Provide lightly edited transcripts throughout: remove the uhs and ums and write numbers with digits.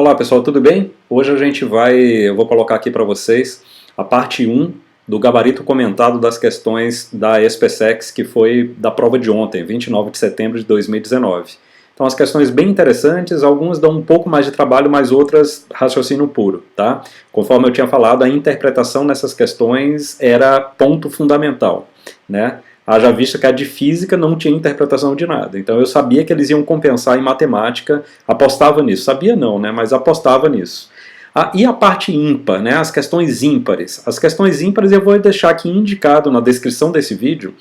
Olá pessoal, tudo bem? Hoje eu vou colocar aqui para vocês a parte 1 do gabarito comentado das questões da SPSEC, que foi da prova de ontem, 29 de setembro de 2019. Então as questões bem interessantes, algumas dão um pouco mais de trabalho, mas outras raciocínio puro, tá? Conforme eu tinha falado, a interpretação nessas questões era ponto fundamental, né? Haja vista que a de física não tinha interpretação de nada. Então eu sabia que eles iam compensar em matemática, apostava nisso. Sabia não, né? Mas apostava nisso. E a parte ímpar, né? As questões ímpares. As questões ímpares eu vou deixar aqui indicado na descrição desse vídeo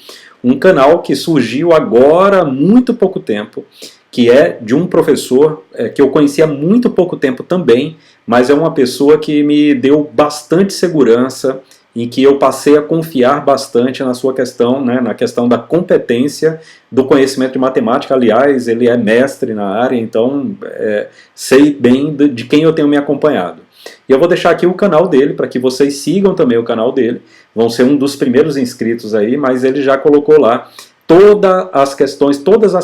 um canal que surgiu agora há muito pouco tempo, que é de um professor que eu conhecia há muito pouco tempo também, mas é uma pessoa que me deu bastante segurança, em que eu passei a confiar bastante na sua questão, né, na questão da competência do conhecimento de matemática. Aliás, ele é mestre na área, então sei bem de quem eu tenho me acompanhado. E eu vou deixar aqui o canal dele, para que vocês sigam também o canal dele. Vão ser um dos primeiros inscritos aí, mas ele já colocou lá todas as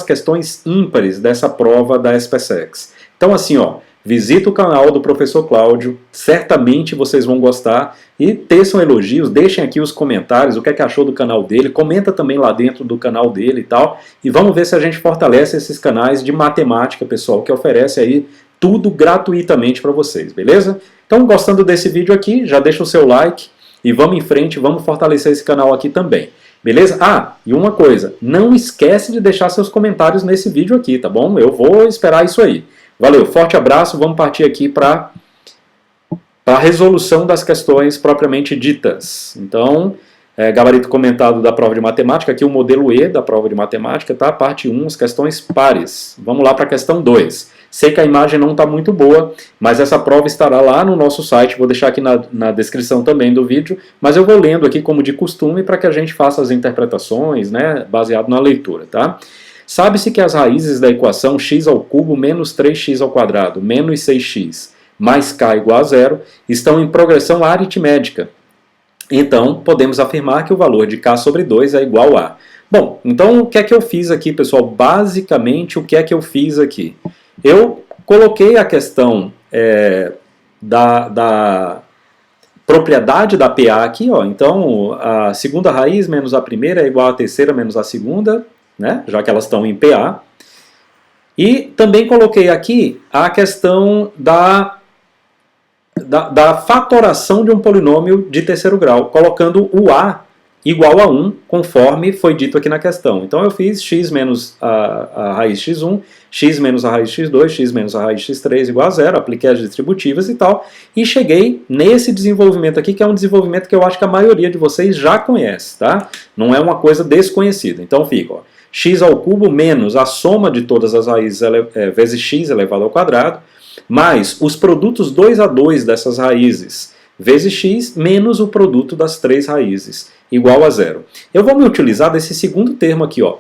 questões ímpares dessa prova da SPSEC. Então assim, ó, visita o canal do professor Cláudio, certamente vocês vão gostar, e teçam elogios, deixem aqui os comentários, o que é que achou do canal dele, comenta também lá dentro do canal dele e tal, e vamos ver se a gente fortalece esses canais de matemática, pessoal, que oferece aí tudo gratuitamente para vocês, beleza? Então, gostando desse vídeo aqui, já deixa o seu like, e vamos em frente, vamos fortalecer esse canal aqui também. Beleza? E uma coisa, não esquece de deixar seus comentários nesse vídeo aqui, tá bom? Eu vou esperar isso aí. Valeu, forte abraço, vamos partir aqui para a resolução das questões propriamente ditas. Então, gabarito comentado da prova de matemática, aqui o modelo E da prova de matemática, tá? Parte 1, as questões pares. Vamos lá para a questão 2. Sei que a imagem não está muito boa, mas essa prova estará lá no nosso site, vou deixar aqui na descrição também do vídeo, mas eu vou lendo aqui como de costume para que a gente faça as interpretações, né, baseado na leitura, tá? Sabe-se que as raízes da equação x ao cubo menos 3x ao quadrado menos 6x mais k igual a zero estão em progressão aritmética. Então, podemos afirmar que o valor de k sobre 2 é igual a... Bom, então o que é que eu fiz aqui, pessoal? Basicamente, o que é que eu fiz aqui? Eu coloquei a questão da propriedade da PA aqui, ó. Então, a segunda raiz menos a primeira é igual a terceira menos a segunda, né? Já que elas estão em PA. E também coloquei aqui a questão da fatoração de um polinômio de terceiro grau, colocando o A igual a 1, conforme foi dito aqui na questão. Então eu fiz x menos a raiz x1, x menos a raiz x2, x menos a raiz x3 igual a 0, apliquei as distributivas e tal, e cheguei nesse desenvolvimento aqui, que é um desenvolvimento que eu acho que a maioria de vocês já conhece, tá? Não é uma coisa desconhecida. Então fica, ó, x ao cubo menos a soma de todas as raízes vezes x elevado ao quadrado, mais os produtos 2 a 2 dessas raízes, vezes x, menos o produto das três raízes, igual a zero. Eu vou me utilizar desse segundo termo aqui, ó,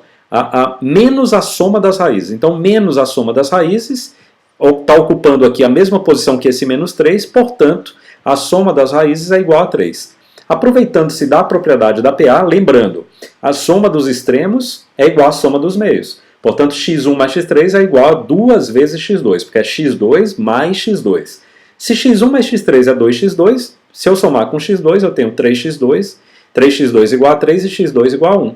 menos a soma das raízes. Então, menos a soma das raízes está ocupando aqui a mesma posição que esse menos 3, portanto, a soma das raízes é igual a 3. Aproveitando-se da propriedade da PA, lembrando, a soma dos extremos é igual à soma dos meios. Portanto, x1 mais x3 é igual a 2 vezes x2, porque é x2 mais x2. Se x1 mais x3 é 2x2, se eu somar com x2, eu tenho 3x2, 3x2 igual a 3 e x2 igual a 1.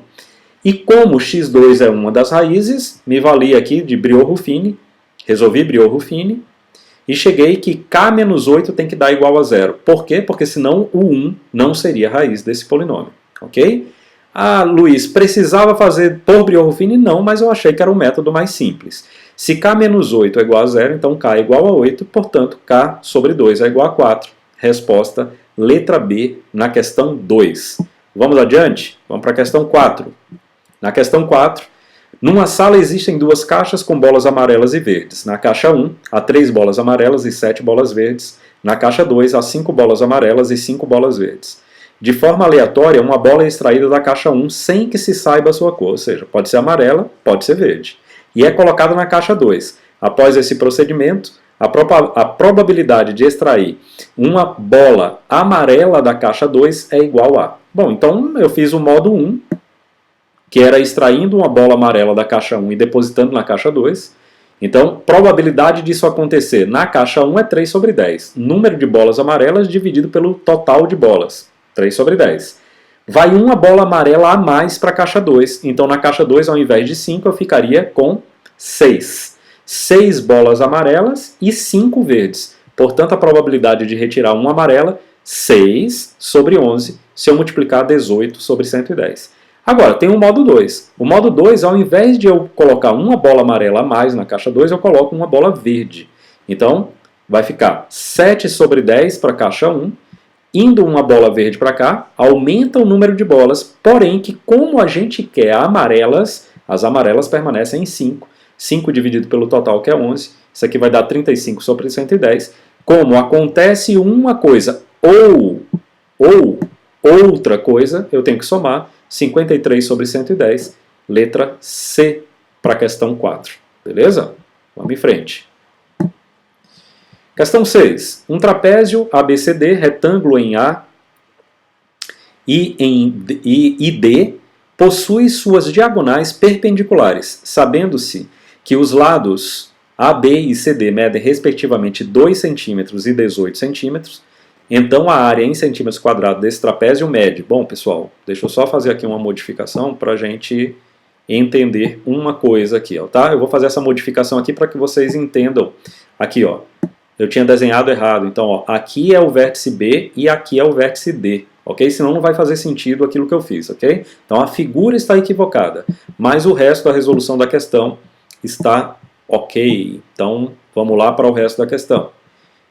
E como x2 é uma das raízes, me vali aqui de Briot-Ruffini, resolvi Briot-Ruffini, e cheguei que k menos 8 tem que dar igual a 0. Por quê? Porque senão o 1 não seria a raiz desse polinômio. Ok? Luiz, precisava fazer por Briot-Ruffini? Não, mas eu achei que era um método mais simples. Se k menos 8 é igual a 0, então k é igual a 8, portanto k sobre 2 é igual a 4. Resposta letra B na questão 2. Vamos adiante? Vamos para a questão 4. Na questão 4, numa sala existem duas caixas com bolas amarelas e verdes. Na caixa 1, há 3 bolas amarelas e 7 bolas verdes. Na caixa 2, há 5 bolas amarelas e 5 bolas verdes. De forma aleatória, uma bola é extraída da caixa 1 sem que se saiba a sua cor, ou seja, pode ser amarela, pode ser verde. E é colocada na caixa 2. Após esse procedimento, a probabilidade de extrair uma bola amarela da caixa 2 é igual a... Bom, então eu fiz o modo 1, que era extraindo uma bola amarela da caixa 1 e depositando na caixa 2. Então, probabilidade disso acontecer na caixa 1 é 3 sobre 10. Número de bolas amarelas dividido pelo total de bolas, 3 sobre 10. Vai uma bola amarela a mais para a caixa 2. Então, na caixa 2, ao invés de 5, eu ficaria com 6. 6 bolas amarelas e 5 verdes. Portanto, a probabilidade de retirar uma amarela, 6 sobre 11, se eu multiplicar 18 sobre 110. Agora, tem o modo 2. O modo 2, ao invés de eu colocar uma bola amarela a mais na caixa 2, eu coloco uma bola verde. Então, vai ficar 7 sobre 10 para a caixa 1, indo uma bola verde para cá, aumenta o número de bolas, porém que como a gente quer amarelas, as amarelas permanecem em 5. 5 dividido pelo total, que é 11. Isso aqui vai dar 35 sobre 110. Como acontece uma coisa ou outra coisa, eu tenho que somar 53 sobre 110, letra C para a questão 4. Beleza? Vamos em frente. Questão 6. Um trapézio ABCD, retângulo em A e D, possui suas diagonais perpendiculares, sabendo-se que os lados AB e CD medem respectivamente 2 cm e 18 cm, então a área em centímetros quadrados desse trapézio mede. Bom, pessoal, deixa eu só fazer aqui uma modificação para a gente entender uma coisa aqui, ó, tá? Eu vou fazer essa modificação aqui para que vocês entendam. Aqui, ó, eu tinha desenhado errado. Então, ó, aqui é o vértice B e aqui é o vértice D, ok? Senão não vai fazer sentido aquilo que eu fiz, ok? Então a figura está equivocada, mas o resto da resolução da questão está ok. Então, vamos lá para o resto da questão.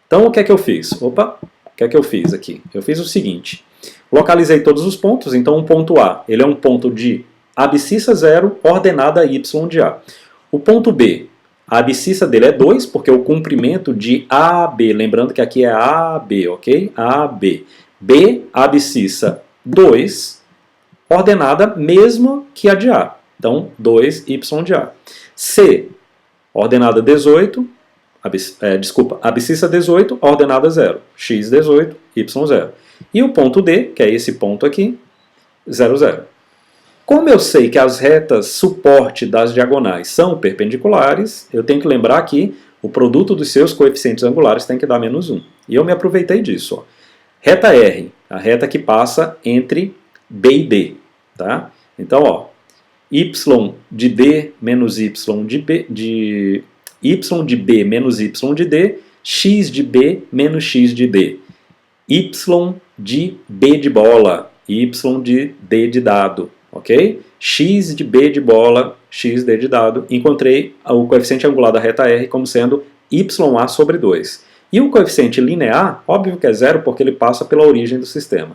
Então, o que é que eu fiz? Opa! O que é que eu fiz aqui? Eu fiz o seguinte, localizei todos os pontos, então o ponto A, ele é um ponto de abscissa 0, ordenada y de A. O ponto B, a abscissa dele é 2, porque o comprimento de AB, lembrando que aqui é AB, ok? AB. B, abscissa 2, ordenada mesma que a de A. Então, 2y de A. C, ordenada 18, abscissa 18, ordenada 0. X 18, y 0. E o ponto D, que é esse ponto aqui, 0, 0. Como eu sei que as retas suporte das diagonais são perpendiculares, eu tenho que lembrar que o produto dos seus coeficientes angulares tem que dar menos 1. E eu me aproveitei disso. Ó. Reta R, a reta que passa entre B e D. Tá? Então, ó, y de D menos y de B, y de B menos y de D, x de B menos x de D. Y de B de bola, y de D de dado, ok? X de B de bola, x de D de dado. Encontrei o coeficiente angular da reta R como sendo YA sobre 2. E o coeficiente linear, óbvio que é 0 porque ele passa pela origem do sistema.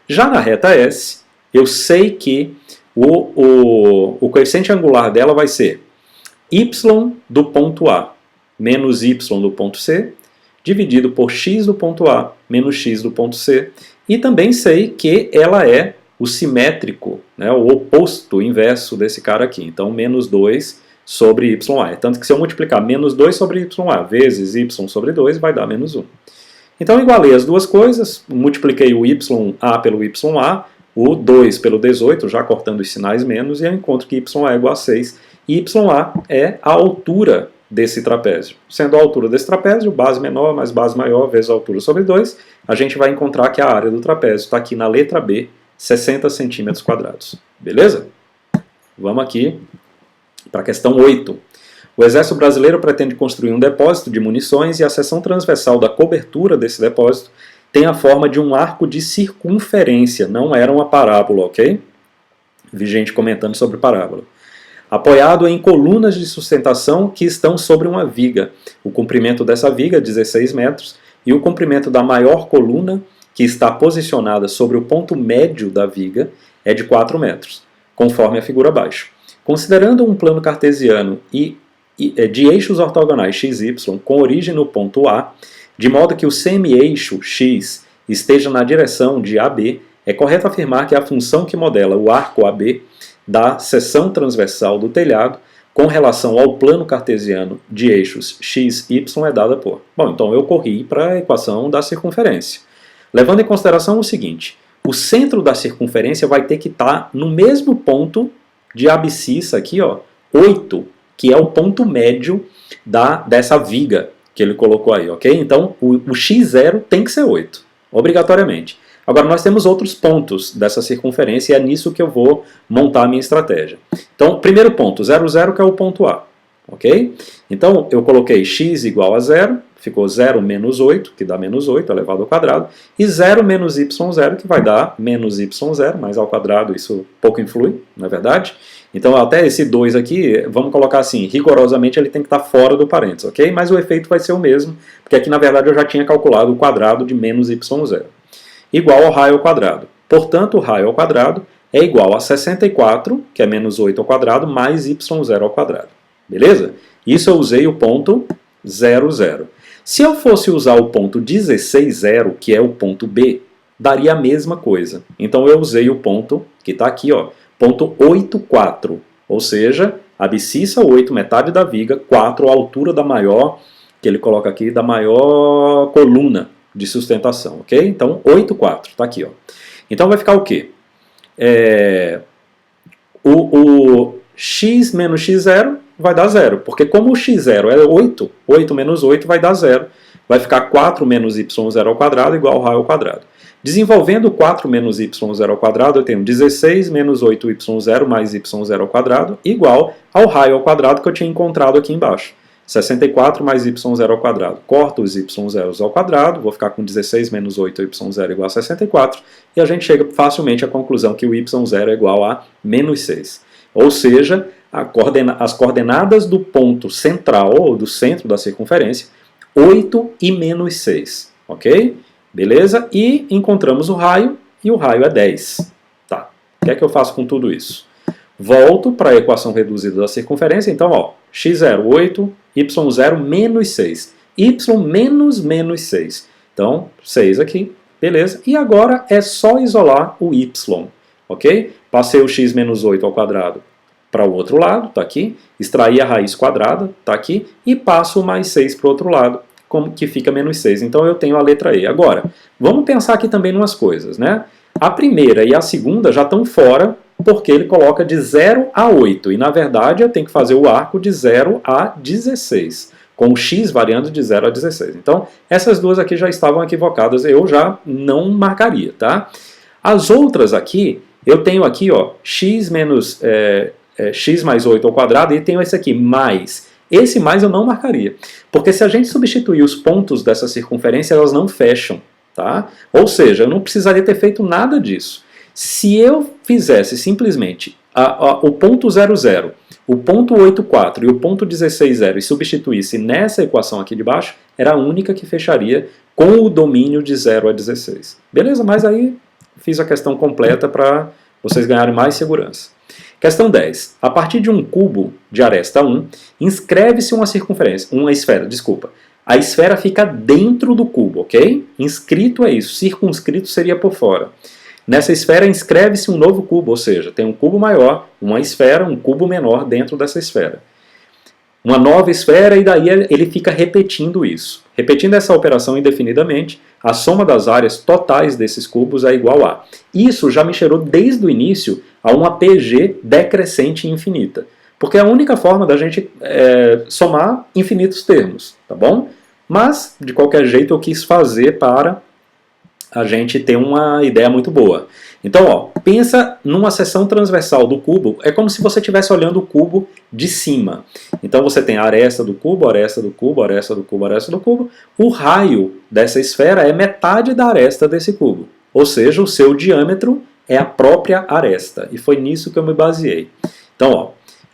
Já na reta S, eu sei que o coeficiente angular dela vai ser y do ponto A menos y do ponto C, dividido por x do ponto A menos x do ponto C. E também sei que ela é o simétrico, né, o oposto, o inverso desse cara aqui. Então, menos 2 sobre YA. Tanto que se eu multiplicar menos 2 sobre YA vezes y sobre 2, vai dar menos 1. Então, igualei as duas coisas, multipliquei o YA pelo YA, o 2 pelo 18, já cortando os sinais menos, e eu encontro que YA é igual a 6. E YA é a altura desse trapézio. Sendo a altura desse trapézio, base menor mais base maior vezes a altura sobre 2, a gente vai encontrar que a área do trapézio está aqui na letra B, 60 centímetros quadrados. Beleza? Vamos aqui para a questão 8. O Exército Brasileiro pretende construir um depósito de munições e a seção transversal da cobertura desse depósito tem a forma de um arco de circunferência, não era uma parábola, ok? Vi gente comentando sobre parábola. Apoiado em colunas de sustentação que estão sobre uma viga. O comprimento dessa viga é 16 metros e o comprimento da maior coluna, que está posicionada sobre o ponto médio da viga, é de 4 metros, conforme a figura abaixo. Considerando um plano cartesiano de eixos ortogonais x, y com origem no ponto A, de modo que o semi-eixo x esteja na direção de AB, é correto afirmar que a função que modela o arco AB da seção transversal do telhado com relação ao plano cartesiano de eixos x, y é dada por... Bom, então eu corri para a equação da circunferência. Levando em consideração o seguinte, o centro da circunferência vai ter que estar no mesmo ponto de abscissa aqui, ó, 8, que é o ponto médio dessa viga que ele colocou aí, ok? Então o x0 tem que ser 8, obrigatoriamente. Agora nós temos outros pontos dessa circunferência e é nisso que eu vou montar a minha estratégia. Então, primeiro ponto, 0, 0, que é o ponto A, ok? Então eu coloquei x igual a 0, ficou 0 menos 8, que dá menos 8 elevado ao quadrado, e 0 menos y0, que vai dar menos y0, mas ao quadrado isso pouco influi, não é verdade? Então até esse 2 aqui, vamos colocar assim, rigorosamente ele tem que estar fora do parênteses, ok? Mas o efeito vai ser o mesmo, porque aqui na verdade eu já tinha calculado o quadrado de menos y0. Igual ao raio ao quadrado. Portanto, o raio ao quadrado é igual a 64, que é menos 8 ao quadrado, mais y0 ao quadrado. Beleza? Isso eu usei o ponto 0, 0. Se eu fosse usar o ponto 16, 0, que é o ponto B, daria a mesma coisa. Então eu usei o ponto que está aqui, ó, ponto 8, 4. Ou seja, abscissa 8, metade da viga, 4, a altura da maior, que ele coloca aqui, da maior coluna de sustentação, ok? Então, 8, 4, está aqui, ó. Então vai ficar o quê? O x menos x0 vai dar 0, porque como o x0 é 8, 8 menos 8 vai dar 0. Vai ficar 4 menos y0 ao quadrado igual ao raio ao quadrado. Desenvolvendo 4 menos y0 ao quadrado, eu tenho 16 menos 8y0 mais y0 ao quadrado igual ao raio ao quadrado que eu tinha encontrado aqui embaixo. 64 mais y0 ao quadrado. Corto os y0 ao quadrado, vou ficar com 16 menos 8y0 igual a 64, e a gente chega facilmente à conclusão que o y0 é igual a menos 6. Ou seja, as coordenadas do ponto central, ou do centro da circunferência, 8 e menos 6. Ok? Beleza? E encontramos o raio, e o raio é 10. Tá. O que é que eu faço com tudo isso? Volto para a equação reduzida da circunferência, então, ó, x0, 8, y0, menos 6. Y menos 6. Então, 6 aqui, beleza? E agora é só isolar o y, ok? Passei o x menos 8 ao quadrado para o outro lado, tá aqui. Extraí a raiz quadrada, tá aqui. E passo o mais 6 para o outro lado, como que fica menos 6. Então eu tenho a letra E. Agora, vamos pensar aqui também em umas coisas, né? A primeira e a segunda já estão fora, porque ele coloca de 0 a 8, e na verdade eu tenho que fazer o arco de 0 a 16, com o x variando de 0 a 16. Então, essas duas aqui já estavam equivocadas, eu já não marcaria, tá? As outras aqui, eu tenho aqui, ó, x mais 8 ao quadrado, e tenho esse aqui, mais. Esse mais eu não marcaria, porque se a gente substituir os pontos dessa circunferência, elas não fecham, tá? Ou seja, eu não precisaria ter feito nada disso. Se eu fizesse simplesmente o ponto 0, 0, o ponto 8, 4 e o ponto 16, 0 e substituísse nessa equação aqui de baixo, era a única que fecharia com o domínio de 0 a 16. Beleza? Mas aí fiz a questão completa para vocês ganharem mais segurança. Questão 10. A partir de um cubo de aresta 1, inscreve-se uma esfera, desculpa. A esfera fica dentro do cubo, ok? Inscrito é isso, circunscrito seria por fora. Nessa esfera inscreve-se um novo cubo, ou seja, tem um cubo maior, uma esfera, um cubo menor dentro dessa esfera. Uma nova esfera e daí ele fica repetindo isso. Repetindo essa operação indefinidamente, a soma das áreas totais desses cubos é igual a. Isso já me cheirou desde o início a uma PG decrescente infinita. Porque é a única forma da gente somar infinitos termos, tá bom? Mas, de qualquer jeito, eu quis fazer para a gente ter uma ideia muito boa. Então, ó, pensa numa seção transversal do cubo, é como se você estivesse olhando o cubo de cima. Então você tem a aresta do cubo, aresta do cubo, aresta do cubo, aresta do cubo. O raio dessa esfera é metade da aresta desse cubo. Ou seja, o seu diâmetro é a própria aresta. E foi nisso que eu me baseei. Então, ó,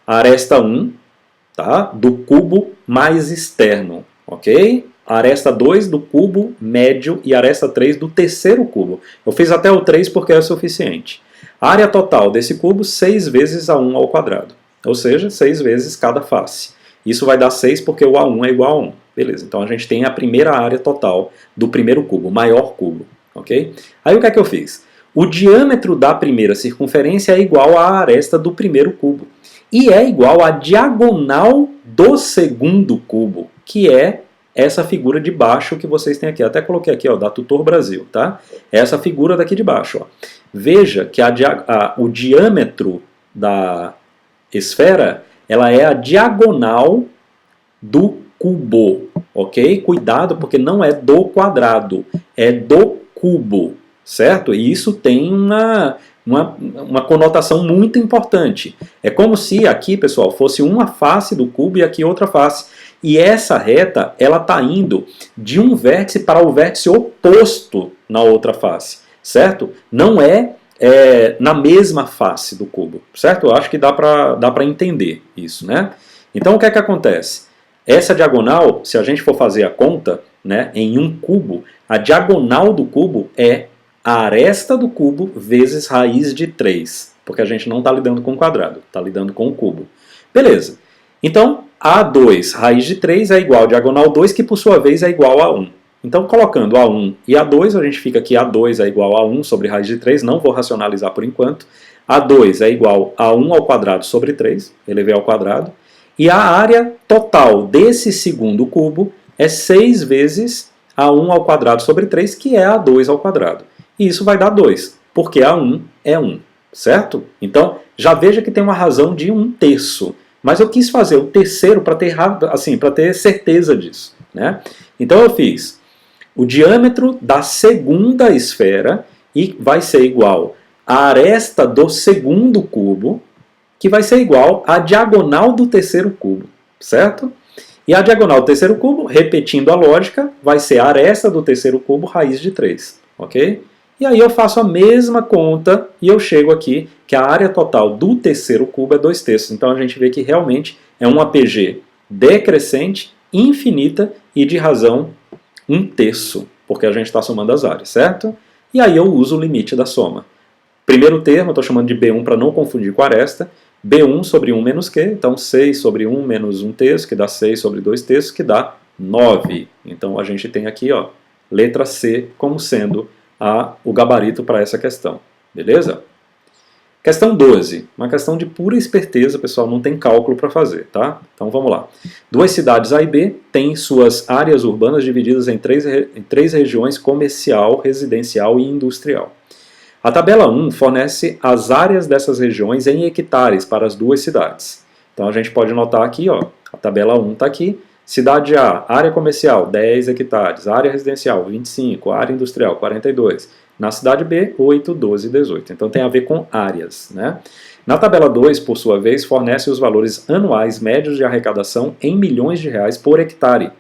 a aresta 1, tá, do cubo mais externo, ok? A aresta 2 do cubo médio e a aresta 3 do terceiro cubo. Eu fiz até o 3 porque é o suficiente. A área total desse cubo, 6 vezes A1 ao quadrado. Ou seja, 6 vezes cada face. Isso vai dar 6 porque o A1 é igual a 1. Beleza, então a gente tem a primeira área total do primeiro cubo, o maior cubo. Ok? Aí o que é que eu fiz? O diâmetro da primeira circunferência é igual à aresta do primeiro cubo. E é igual à diagonal do segundo cubo, que é essa figura de baixo que vocês têm aqui. Até coloquei aqui, ó, da Tutor Brasil, tá? Essa figura daqui de baixo, ó. Veja que o diâmetro da esfera, ela é a diagonal do cubo, ok? Cuidado, porque não é do quadrado, é do cubo, certo? E isso tem uma conotação muito importante. É como se aqui, pessoal, fosse uma face do cubo e aqui outra face. E essa reta, ela está indo de um vértice para o vértice oposto na outra face, certo? Não é, na mesma face do cubo, certo? Eu acho que dá para entender isso, né? Então, o que é que acontece? Essa diagonal, se a gente for fazer a conta, né, em um cubo, a diagonal do cubo é a aresta do cubo vezes raiz de 3, porque a gente não está lidando com o quadrado, está lidando com o cubo. Beleza. Então, A2 raiz de 3 é igual a diagonal 2, que por sua vez é igual a 1. Então, colocando A1 e A2, a gente fica aqui A2 é igual a 1 sobre raiz de 3, não vou racionalizar por enquanto. A2 é igual a 1 ao quadrado sobre 3, elevei ao quadrado. E a área total desse segundo cubo é 6 vezes A1 ao quadrado sobre 3, que é A2 ao quadrado. E isso vai dar 2, porque A1 é 1, certo? Então, já veja que tem uma razão de 1/3. Mas eu quis fazer o terceiro para ter, assim, ter certeza disso, né? Então eu fiz o diâmetro da segunda esfera e vai ser igual à aresta do segundo cubo, que vai ser igual à diagonal do terceiro cubo, certo? E a diagonal do terceiro cubo, repetindo a lógica, vai ser a aresta do terceiro cubo raiz de 3, ok? E aí eu faço a mesma conta e eu chego aqui que a área total do terceiro cubo é 2/3. Então a gente vê que realmente é um APG decrescente, infinita e de razão 1/3, porque a gente está somando as áreas, certo? E aí eu uso o limite da soma. Primeiro termo, eu estou chamando de B1 para não confundir com a aresta. B1 sobre 1 menos Q, então 6 sobre 1 menos 1/3, que dá 6 sobre 2/3, que dá 9. Então a gente tem aqui, ó, letra C como sendo o gabarito para essa questão. Beleza? Questão 12. Uma questão de pura esperteza, pessoal, não tem cálculo para fazer, tá? Então vamos lá. Duas cidades A e B têm suas áreas urbanas divididas em três regiões: comercial, residencial e industrial. A tabela 1 fornece as áreas dessas regiões em hectares para as duas cidades. Então a gente pode notar aqui, ó, a tabela 1 está aqui. Cidade A, área comercial, 10 hectares. Área residencial, 25. Área industrial, 42. Na cidade B, 8, 12 e 18. Então tem a ver com áreas, né? Na tabela 2, por sua vez, fornece os valores anuais médios de arrecadação em milhões de reais por hectare,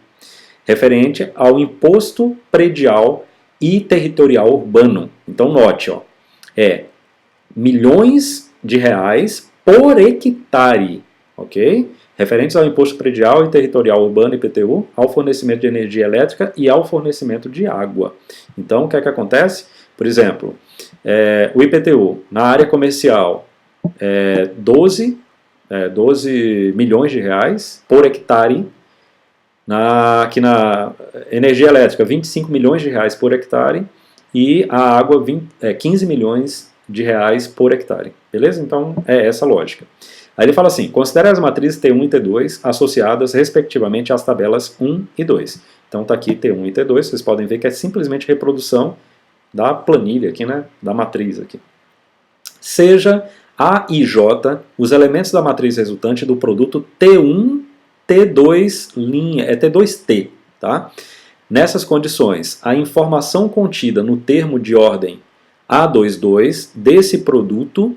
referente ao imposto predial e territorial urbano. Então note, ó, é milhões de reais por hectare, ok? Referentes ao imposto predial e territorial urbano, IPTU, ao fornecimento de energia elétrica e ao fornecimento de água. Então, o que é que acontece? Por exemplo, o IPTU na área comercial é 12 milhões de reais por hectare, aqui na energia elétrica 25 milhões de reais por hectare e a água 15 milhões de reais por hectare. Beleza? Então, é essa a lógica. Aí ele fala assim: considere as matrizes T1 e T2 associadas respectivamente às tabelas 1 e 2. Então está aqui T1 e T2, vocês podem ver que é simplesmente reprodução da planilha aqui, né, da matriz aqui. Seja A e J os elementos da matriz resultante do produto T1, T2 T2T, tá? Nessas condições, a informação contida no termo de ordem A22 desse produto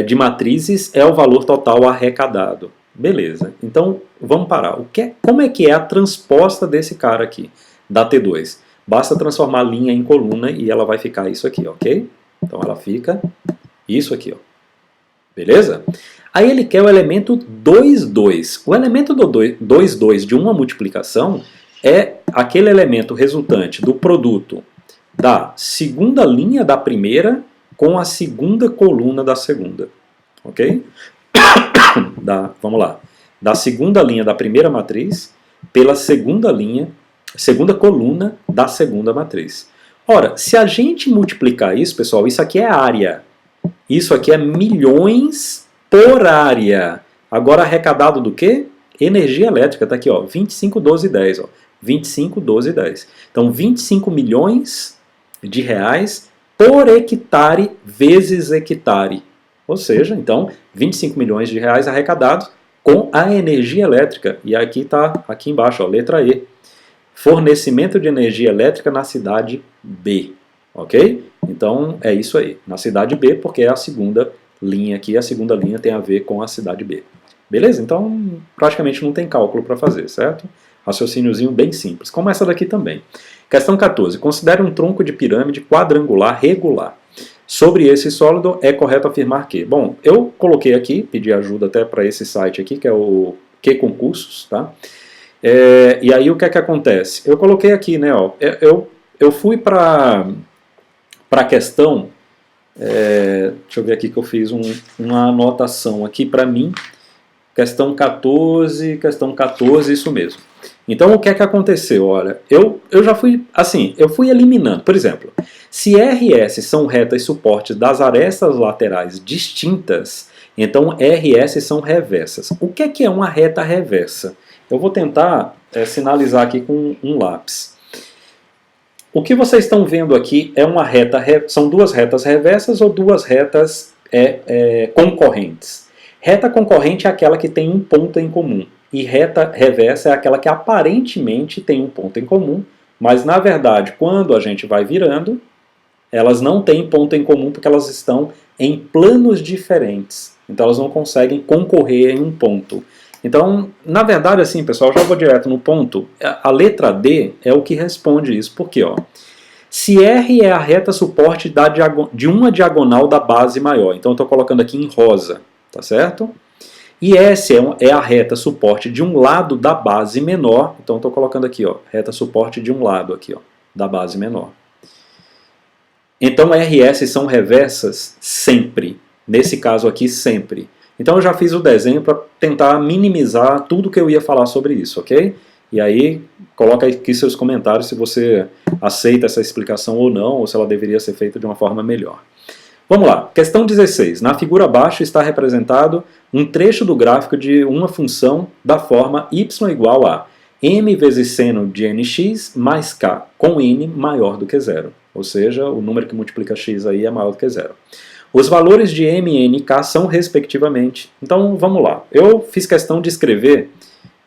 de matrizes é o valor total arrecadado. Beleza, então vamos parar. Como é que é a transposta desse cara aqui, da T2? Basta transformar a linha em coluna e ela vai ficar isso aqui, ok? Então ela fica isso aqui, ó. Beleza? Aí ele quer o elemento 2,2. O elemento do 2,2 de uma multiplicação é aquele elemento resultante do produto da segunda linha da primeira com a segunda coluna da segunda, ok? Vamos lá. Da segunda linha da primeira matriz pela segunda coluna da segunda matriz. Ora, se a gente multiplicar isso, pessoal, isso aqui é área. Isso aqui é milhões por área. Agora arrecadado do quê? Energia elétrica, está aqui, ó, 25, 12 e 10. Ó, 25, 12 e 10. Então, 25 milhões de reais por hectare vezes hectare. Ou seja, então, 25 milhões de reais arrecadados com a energia elétrica, e aqui está, aqui embaixo, ó, letra E, fornecimento de energia elétrica na cidade B, ok? Então é isso aí, na cidade B, porque é a segunda linha aqui, a segunda linha tem a ver com a cidade B. Beleza? Então praticamente não tem cálculo para fazer, certo? Raciocíniozinho bem simples, como essa daqui também. Questão 14. Considere um tronco de pirâmide quadrangular regular. Sobre esse sólido, é correto afirmar que... Bom, eu coloquei aqui, pedi ajuda até para esse site aqui, que é o Q-Concursos, tá? E aí o que é que acontece? Eu coloquei aqui, né, ó, eu fui para a questão, deixa eu ver aqui que eu fiz uma anotação aqui para mim, questão 14, isso mesmo. Então o que é que aconteceu? Olha, eu já fui, assim, eu fui eliminando, por exemplo, se RS são retas suportes das arestas laterais distintas, então RS são reversas. O que é uma reta reversa? Eu vou tentar sinalizar aqui com um lápis. O que vocês estão vendo aqui é uma reta, são duas retas reversas ou duas retas concorrentes. Reta concorrente é aquela que tem um ponto em comum. E reta reversa é aquela que aparentemente tem um ponto em comum, mas na verdade, quando a gente vai virando, elas não têm ponto em comum porque elas estão em planos diferentes. Então elas não conseguem concorrer em um ponto. Então, na verdade, assim, pessoal, já vou direto no ponto. A letra D é o que responde isso. Por quê? Ó? Se R é a reta suporte de uma diagonal da base maior, então eu estou colocando aqui em rosa, tá certo? E S é a reta suporte de um lado da base menor, então estou colocando aqui, ó, reta suporte de um lado aqui, ó, da base menor. Então RS são reversas sempre, nesse caso aqui sempre. Então eu já fiz o desenho para tentar minimizar tudo que eu ia falar sobre isso, ok? E aí coloca aqui seus comentários se você aceita essa explicação ou não, ou se ela deveria ser feita de uma forma melhor. Vamos lá, questão 16. Na figura abaixo está representado um trecho do gráfico de uma função da forma y igual a m vezes seno de nx mais k, com n maior do que zero. Ou seja, o número que multiplica x aí é maior do que zero. Os valores de m, n e k são respectivamente. Então vamos lá, eu fiz questão de escrever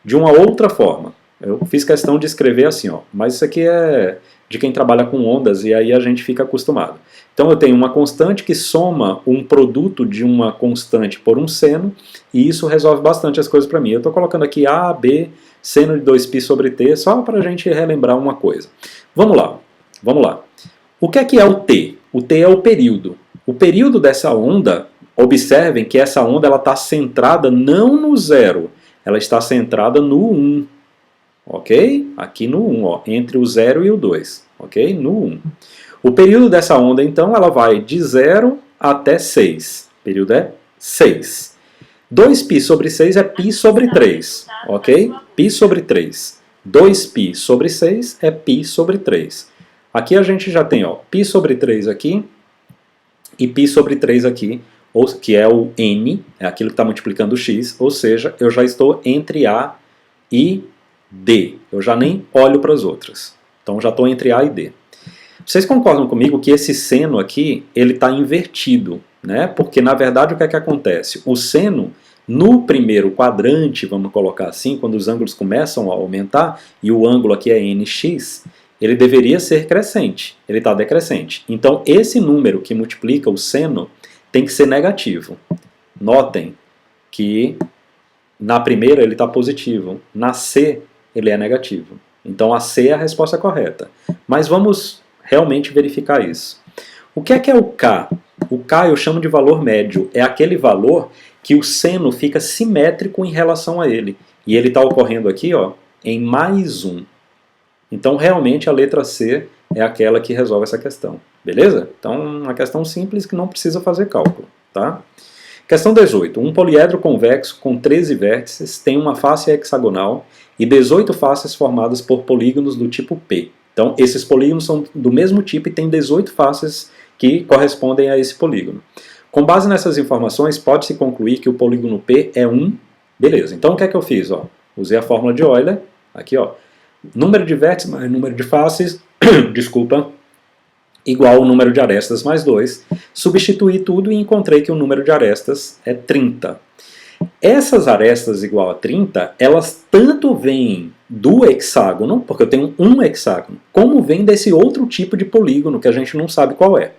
de uma outra forma. Eu fiz questão de escrever assim, ó, mas isso aqui é de quem trabalha com ondas e aí a gente fica acostumado. Então eu tenho uma constante que soma um produto de uma constante por um seno e isso resolve bastante as coisas para mim. Eu estou colocando aqui A, B, seno de 2π sobre t, só para a gente relembrar uma coisa. Vamos lá, vamos lá. O que é o t? O t é o período. O período dessa onda, observem que essa onda está centrada não no zero, ela está centrada no 1. Ok? Aqui no 1, ó, entre o 0 e o 2. Ok? No 1. O período dessa onda, então, ela vai de 0 até 6. O período é 6. 2π sobre 6 é π sobre 3. Ok? Π sobre 3. 2π sobre 6 é π sobre 3. Aqui a gente já tem, ó, π sobre 3 aqui e π sobre 3 aqui, que é o n, é aquilo que está multiplicando o x, ou seja, eu já estou entre A e D. Eu já nem olho para as outras. Então já estou entre A e D. Vocês concordam comigo que esse seno aqui, ele está invertido, né? Porque na verdade o que é que acontece? O seno, no primeiro quadrante, vamos colocar assim, quando os ângulos começam a aumentar, e o ângulo aqui é nx, ele deveria ser crescente, ele está decrescente. Então esse número que multiplica o seno tem que ser negativo. Notem que na primeira ele está positivo, na C ele é negativo. Então a C é a resposta correta. Mas vamos realmente verificar isso. O que é o K? O K eu chamo de valor médio. É aquele valor que o seno fica simétrico em relação a ele. E ele está ocorrendo aqui, ó, em mais 1. Então realmente a letra C é aquela que resolve essa questão. Beleza? Então uma questão simples que não precisa fazer cálculo. Tá? Questão 18. Um poliedro convexo com 13 vértices tem uma face hexagonal e 18 faces formadas por polígonos do tipo P. Então, esses polígonos são do mesmo tipo e tem 18 faces que correspondem a esse polígono. Com base nessas informações, pode-se concluir que o polígono P é um... Beleza, então o que é que eu fiz? Ó, usei a fórmula de Euler, aqui, ó, número de vértices mais número de faces, desculpa, igual ao número de arestas mais 2. Substituí tudo e encontrei que o número de arestas é 30. Essas arestas igual a 30, elas tanto vêm do hexágono, porque eu tenho um hexágono, como vem desse outro tipo de polígono que a gente não sabe qual é.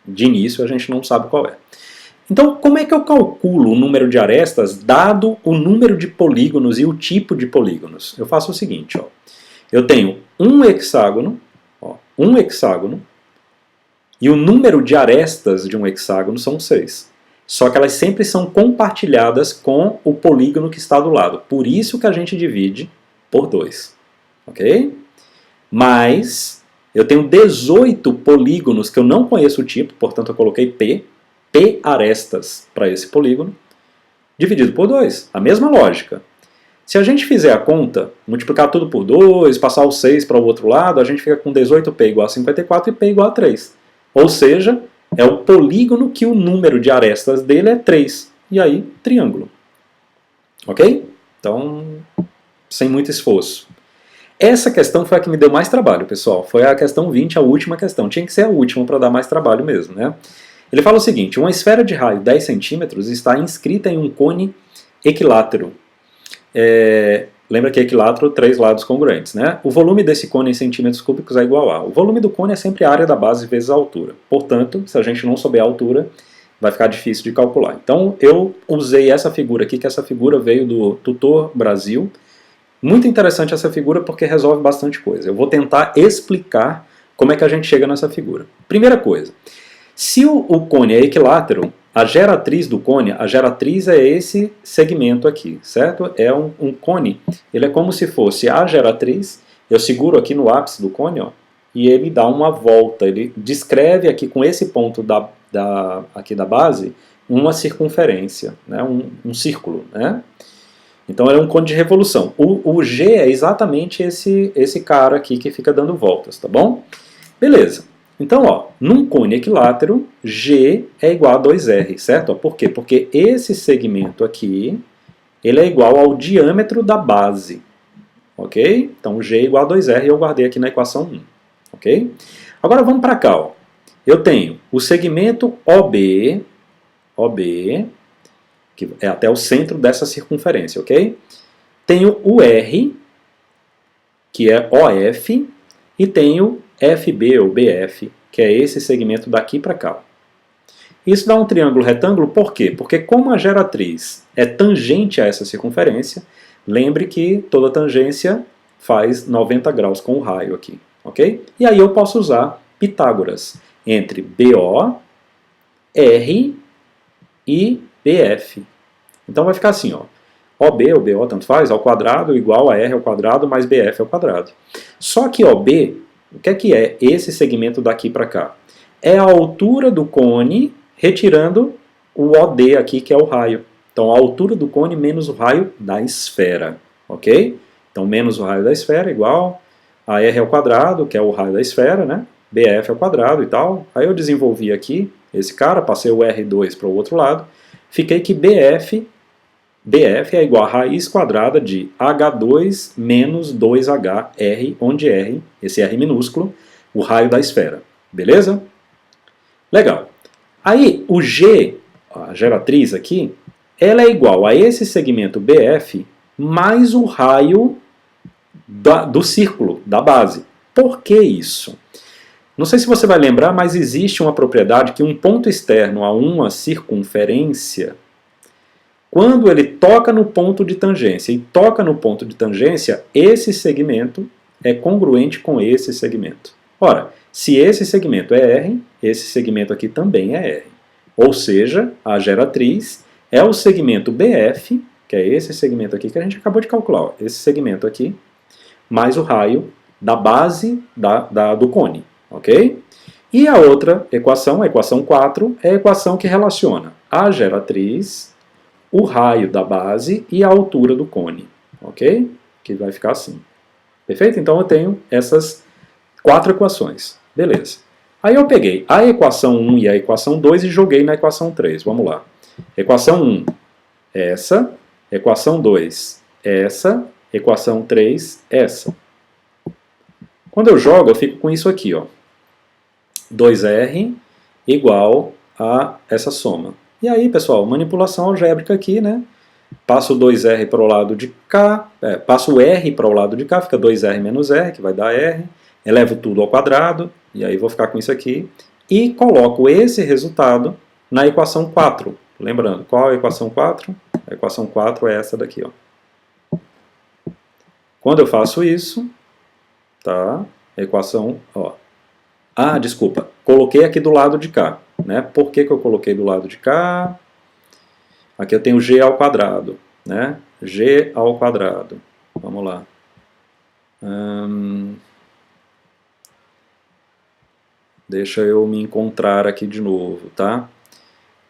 De início a gente não sabe qual é. Então, como é que eu calculo o número de arestas dado o número de polígonos e o tipo de polígonos? Eu faço o seguinte, ó. Eu tenho um hexágono, e o número de arestas de um hexágono são 6. Só que elas sempre são compartilhadas com o polígono que está do lado. Por isso que a gente divide por 2. Ok? Mas eu tenho 18 polígonos que eu não conheço o tipo, portanto eu coloquei P arestas para esse polígono, dividido por 2. A mesma lógica. Se a gente fizer a conta, multiplicar tudo por 2, passar o 6 para o outro lado, a gente fica com 18P igual a 54 e P igual a 3. Ou seja, é o polígono que o número de arestas dele é 3. E aí, triângulo. Ok? Então, sem muito esforço. Essa questão foi a que me deu mais trabalho, pessoal. Foi a questão 20, a última questão. Tinha que ser a última para dar mais trabalho mesmo, né? Ele fala o seguinte: uma esfera de raio 10 centímetros está inscrita em um cone equilátero. Lembra que equilátero, 3 lados congruentes, né? O volume desse cone em centímetros cúbicos é igual a... O volume do cone é sempre a área da base vezes a altura. Portanto, se a gente não souber a altura, vai ficar difícil de calcular. Então, eu usei essa figura aqui, que essa figura veio do Tutor Brasil. Muito interessante essa figura porque resolve bastante coisa. Eu vou tentar explicar como é que a gente chega nessa figura. Primeira coisa, se o cone é equilátero, a geratriz do cone, a geratriz é esse segmento aqui, certo? É um cone, ele é como se fosse a geratriz, eu seguro aqui no ápice do cone, ó, e ele dá uma volta, ele descreve aqui com esse ponto aqui da base, uma circunferência, né? um círculo, né? Então é um cone de revolução. O G é exatamente esse cara aqui que fica dando voltas, tá bom? Beleza. Então, ó, num cone equilátero, G é igual a 2R, certo? Por quê? Porque esse segmento aqui, ele é igual ao diâmetro da base, ok? Então, G é igual a 2R, eu guardei aqui na equação 1, ok? Agora vamos para cá, ó. Eu tenho o segmento OB, que é até o centro dessa circunferência, ok? Tenho o R, que é OF, e tenho FB ou BF, que é esse segmento daqui para cá. Isso dá um triângulo retângulo por quê? Porque como a geratriz é tangente a essa circunferência, lembre que toda tangência faz 90 graus com o raio aqui, ok? E aí eu posso usar Pitágoras entre BO, R e BF. Então vai ficar assim, ó. OB ou BO, tanto faz, ao quadrado igual a R ao quadrado mais BF ao quadrado. Só que OB, o que é esse segmento daqui para cá? É a altura do cone retirando o OD aqui, que é o raio. Então, a altura do cone menos o raio da esfera, ok? Então, menos o raio da esfera igual a R ao quadrado, que é o raio da esfera, né? BF ao quadrado e tal. Aí eu desenvolvi aqui esse cara, passei o R2 para o outro lado, fiquei que BF é igual a raiz quadrada de H2 menos 2HR, onde R, esse R minúsculo, o raio da esfera. Beleza? Legal. Aí, o G, a geratriz aqui, ela é igual a esse segmento BF mais o raio do círculo, da base. Por que isso? Não sei se você vai lembrar, mas existe uma propriedade que um ponto externo a uma circunferência, quando ele toca no ponto de tangência e toca no ponto de tangência, esse segmento é congruente com esse segmento. Ora, se esse segmento é R, esse segmento aqui também é R. Ou seja, a geratriz é o segmento BF, que é esse segmento aqui que a gente acabou de calcular, ó, esse segmento aqui, mais o raio da base do cone, ok? E a outra equação, a equação 4, é a equação que relaciona a geratriz, o raio da base e a altura do cone, ok? Que vai ficar assim. Perfeito? Então eu tenho essas 4 equações. Beleza. Aí eu peguei a equação 1 e a equação 2 e joguei na equação 3. Vamos lá. Equação 1, essa. Equação 2, essa. Equação 3, essa. Quando eu jogo, eu fico com isso aqui, ó. 2R igual a essa soma. E aí, pessoal, manipulação algébrica aqui, né? Passo o 2R para o lado de cá, passo o R para o lado de cá, fica 2R menos R, que vai dar R, elevo tudo ao quadrado, e aí vou ficar com isso aqui, e coloco esse resultado na equação 4. Lembrando, qual é a equação 4? A equação 4 é essa daqui, ó. Quando eu faço isso, tá? A equação, ó. Ah, desculpa, coloquei aqui do lado de cá, né? Por que eu coloquei do lado de cá? Aqui eu tenho g ao quadrado, né? G ao quadrado. Vamos lá. Deixa eu me encontrar aqui de novo, tá?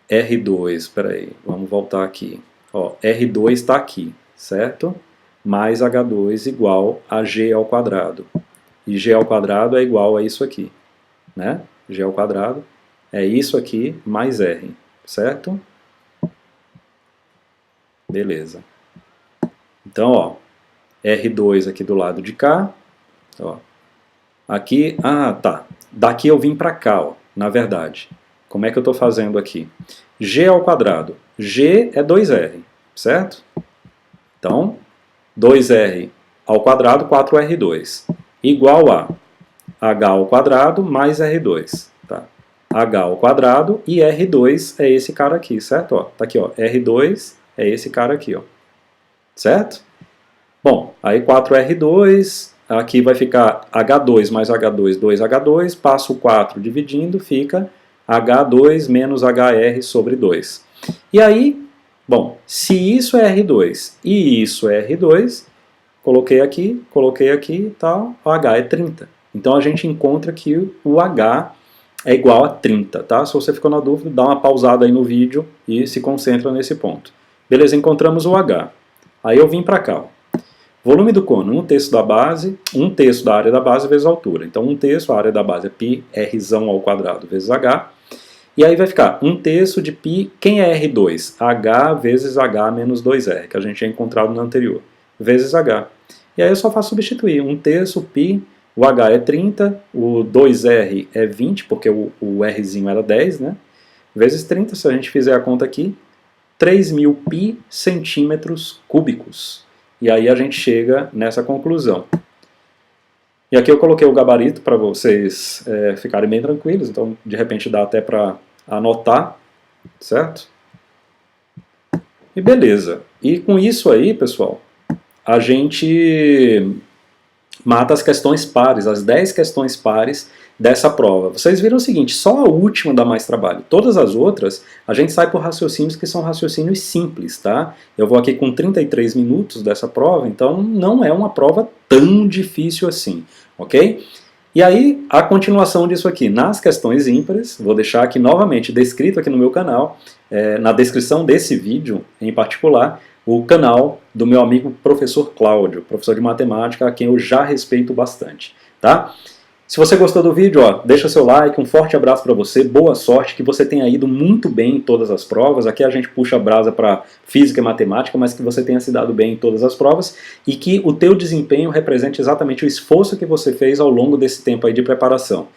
R2, espera aí, vamos voltar aqui. Ó, R2 está aqui, certo? Mais H2 igual a G ao quadrado. E G ao quadrado é igual a isso aqui, né? G ao quadrado é isso aqui mais R, certo? Beleza. Então, ó, R2 aqui do lado de cá, ó. Aqui, tá. Daqui eu vim para cá, ó, na verdade. Como é que eu estou fazendo aqui? G ao quadrado. G é 2R, certo? Então, 2R ao quadrado, 4R2. Igual a H ao quadrado mais R2. Tá? H ao quadrado e R2 é esse cara aqui, certo? Ó, tá aqui, ó. R2 é esse cara aqui, ó. Certo? Bom, aí 4R2, aqui vai ficar H2 mais H2, 2H2, passo o 4 dividindo, fica H2 menos HR sobre 2. E aí, bom, se isso é R2 e isso é R2, coloquei aqui e tal, o H é 30. Então a gente encontra que o H é igual a 30, tá? Se você ficou na dúvida, dá uma pausada aí no vídeo e se concentra nesse ponto. Beleza, encontramos o H. Aí eu vim para cá, ó. Volume do côno, 1/3 da base, 1/3 da área da base vezes a altura. Então 1/3, a área da base é π, Rzão ao quadrado vezes H. E aí vai ficar 1/3 de π, quem é R2? H vezes H menos 2R, que a gente tinha encontrado no anterior, vezes H. E aí eu só faço substituir, 1/3 π, o H é 30, o 2R é 20, porque o Rzinho era 10, né? Vezes 30, se a gente fizer a conta aqui, 3.000 π centímetros cúbicos. E aí a gente chega nessa conclusão. E aqui eu coloquei o gabarito para vocês ficarem bem tranquilos, então de repente dá até para anotar, certo? E beleza. E com isso aí, pessoal, a gente mata as questões pares, as 10 questões pares dessa prova. Vocês viram o seguinte, só a última dá mais trabalho. Todas as outras, a gente sai por raciocínios que são raciocínios simples, tá? Eu vou aqui com 33 minutos dessa prova, então não é uma prova tão difícil assim, ok? E aí, a continuação disso aqui, nas questões ímpares, vou deixar aqui novamente descrito aqui no meu canal, na descrição desse vídeo em particular, o canal do meu amigo professor Cláudio, professor de matemática, a quem eu já respeito bastante, tá? Se você gostou do vídeo, ó, deixa seu like, um forte abraço para você, boa sorte, que você tenha ido muito bem em todas as provas. Aqui a gente puxa a brasa para física e matemática, mas que você tenha se dado bem em todas as provas e que o teu desempenho represente exatamente o esforço que você fez ao longo desse tempo aí de preparação.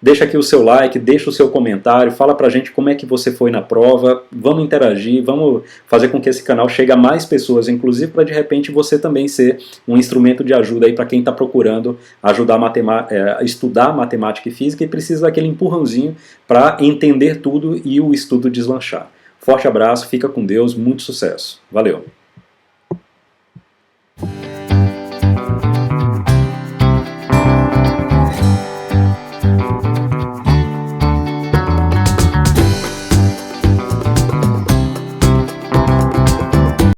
Deixa aqui o seu like, deixa o seu comentário, fala pra gente como é que você foi na prova, vamos interagir, vamos fazer com que esse canal chegue a mais pessoas, inclusive para de repente você também ser um instrumento de ajuda aí para quem está procurando ajudar a estudar matemática e física e precisa daquele empurrãozinho para entender tudo e o estudo deslanchar. Forte abraço, fica com Deus, muito sucesso. Valeu!